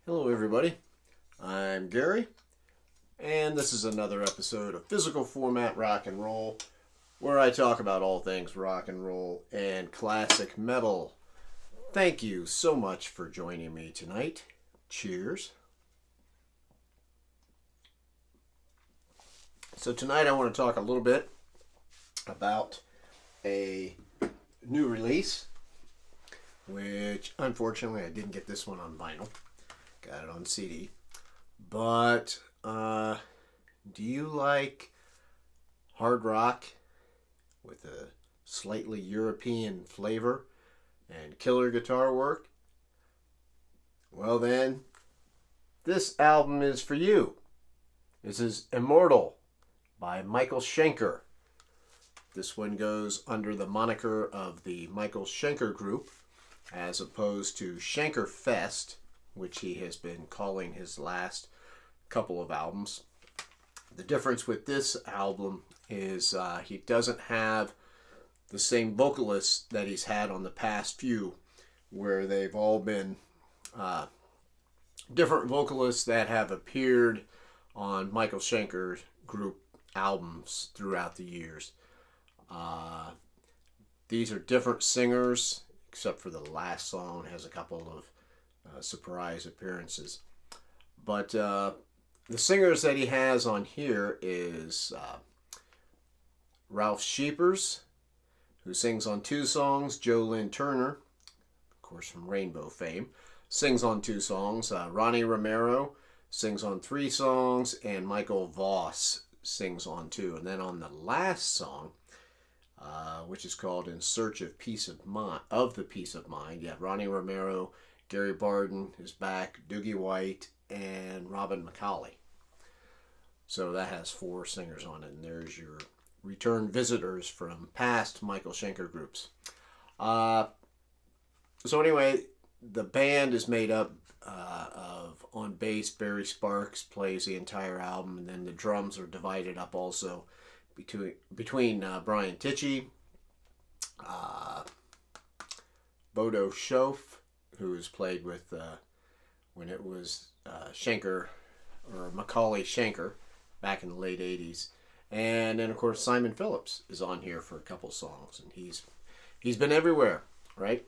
Hello, everybody. I'm Gary, and this is another episode of Physical Format Rock and Roll, where I talk about all things rock and roll and classic metal. Thank you so much for joining me tonight. Cheers. So, tonight I want to talk a little bit about a new release, which unfortunately I didn't get this one on vinyl. Got it on CD. But do you like hard rock with a slightly European flavor and killer guitar work? Well then, this album is for you. This is Immortal by Michael Schenker. This one goes under the moniker of the Michael Schenker Group as opposed to Schenker Fest, which he has been calling his last couple of albums. The difference with this album is he doesn't have the same vocalists that he's had on the past few, where they've all been different vocalists that have appeared on Michael Schenker Group albums throughout the years. These are different singers, except for the last song has a couple of surprise appearances. But the singers that he has on here is Ralph Sheepers, who sings on 2 songs. Joe Lynn Turner, of course from Rainbow fame, sings on 2 songs. Ronnie Romero sings on 3 songs, and Michael Voss sings on 2. And then on the last song, which is called "In Search of Peace of Mind," Ronnie Romero, Gary Barden is back, Doogie White, and Robin McCauley. So that has 4 singers on it, and there's your return visitors from past Michael Schenker groups. So anyway, the band is made up of, on bass, Barry Sparks plays the entire album, and then the drums are divided up also between Brian Tichy, Bodo Schoaf, who was played with when it was Schenker, or Macaulay Schenker, back in the late 80s. And then, of course, Simon Phillips is on here for a couple songs, and he's been everywhere, right?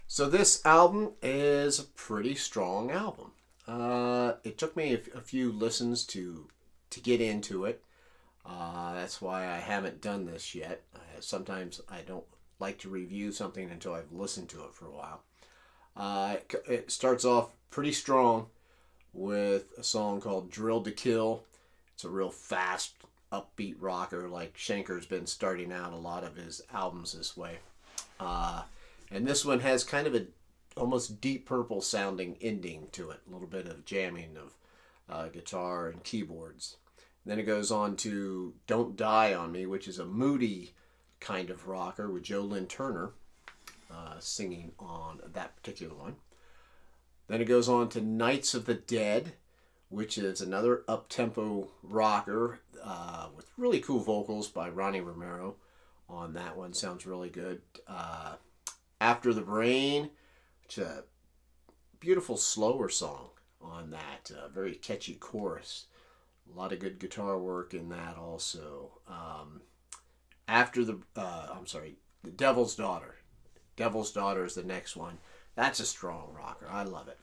So this album is a pretty strong album. It took me a few listens to get into it. That's why I haven't done this yet. Sometimes I don't like to review something until I've listened to it for a while. It starts off pretty strong with a song called "Drilled to Kill." It's a real fast, upbeat rocker, like Schenker's been starting out a lot of his albums this way. And this one has kind of a almost Deep Purple sounding ending to it. A little bit of jamming of guitar and keyboards. Then it goes on to "Don't Die on Me," which is a moody kind of rocker with Joe Lynn Turner singing on that particular one. Then it goes on to "Nights of the Dead," which is another up-tempo rocker with really cool vocals by Ronnie Romero on that one. Sounds really good. "After the Rain," which is a beautiful slower song on that. Very catchy chorus. A lot of good guitar work in that also. The Devil's Daughter. Devil's Daughter is the next one. That's a strong rocker. I love it.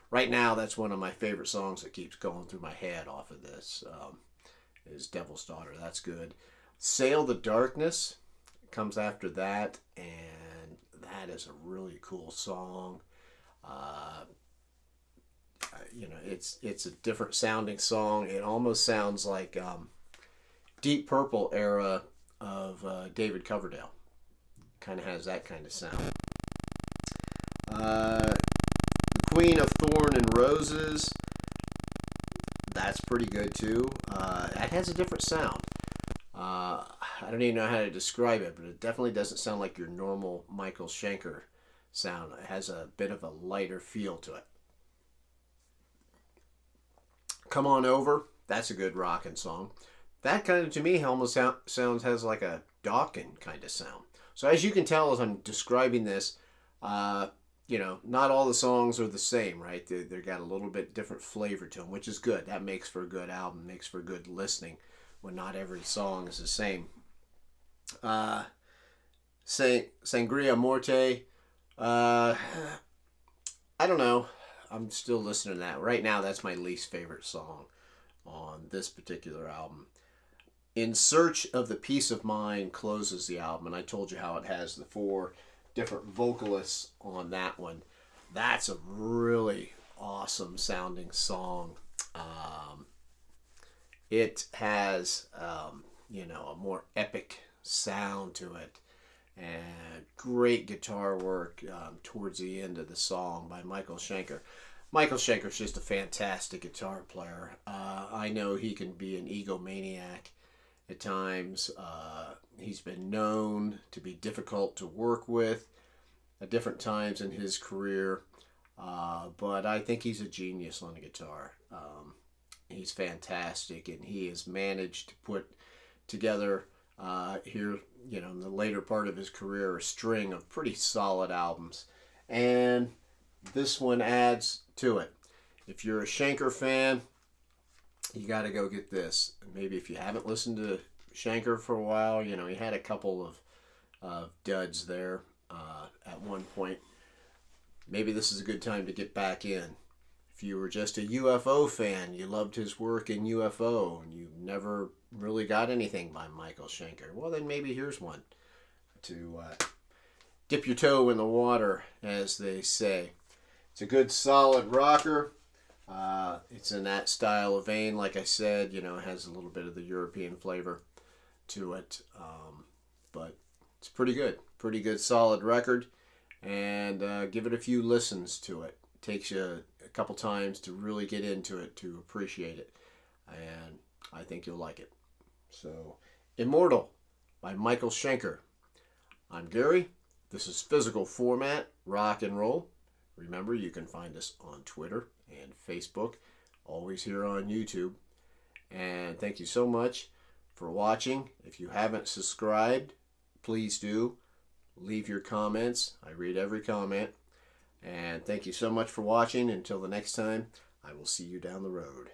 Right now, that's one of my favorite songs that keeps going through my head off of this. Is Devil's Daughter. That's good. "Sail the Darkness" comes after that, and that is a really cool song. It's a different sounding song. It almost sounds like Deep Purple era of David Coverdale. Kind of has that kind of sound. "Queen of Thorn and Roses," that's pretty good too. That has a different sound. I don't even know how to describe it, but it definitely doesn't sound like your normal Michael Schenker sound. It has a bit of a lighter feel to it. "Come On Over," that's a good rockin' song. That kind of, to me, almost has like a Dawkins kind of sound. So as you can tell as I'm describing this, not all the songs are the same, right? They got a little bit different flavor to them, which is good. That makes for a good album, makes for good listening when not every song is the same. Uh, Sangria Morte. Uh, I don't know. I'm still listening to that. Right now, that's my least favorite song on this particular album. In Search of the Peace of Mind closes the album, and I told you how it has the four different vocalists on that one. That's a really awesome sounding song. It has, a more epic sound to it, and great guitar work towards the end of the song by Michael Schenker. Michael Schenker's just a fantastic guitar player. I know he can be an egomaniac at times. He's been known to be difficult to work with at different times in his career, but I think he's a genius on the guitar. He's fantastic, and he has managed to put together here, in the later part of his career, a string of pretty solid albums, and this one adds to it. If you're a Schenker fan, you got to go get this. Maybe if you haven't listened to Schenker for a while, he had a couple of duds there at one point. Maybe this is a good time to get back in. If you were just a UFO fan, you loved his work in UFO, and you never really got anything by Michael Schenker, well, then maybe here's one to dip your toe in the water, as they say. It's a good, solid rocker. It's in that style of vein, like I said, it has a little bit of the European flavor to it, but it's pretty good, solid record, and give it a few listens to it. Takes you a couple times to really get into it, to appreciate it, and I think you'll like it. So, Immortal by Michael Schenker. I'm Gary. This is Physical Format Rock and Roll. Remember, you can find us on Twitter and Facebook, always here on YouTube. And thank you so much for watching. If you haven't subscribed, please do. Leave your comments. I read every comment. And thank you so much for watching. Until the next time, I will see you down the road.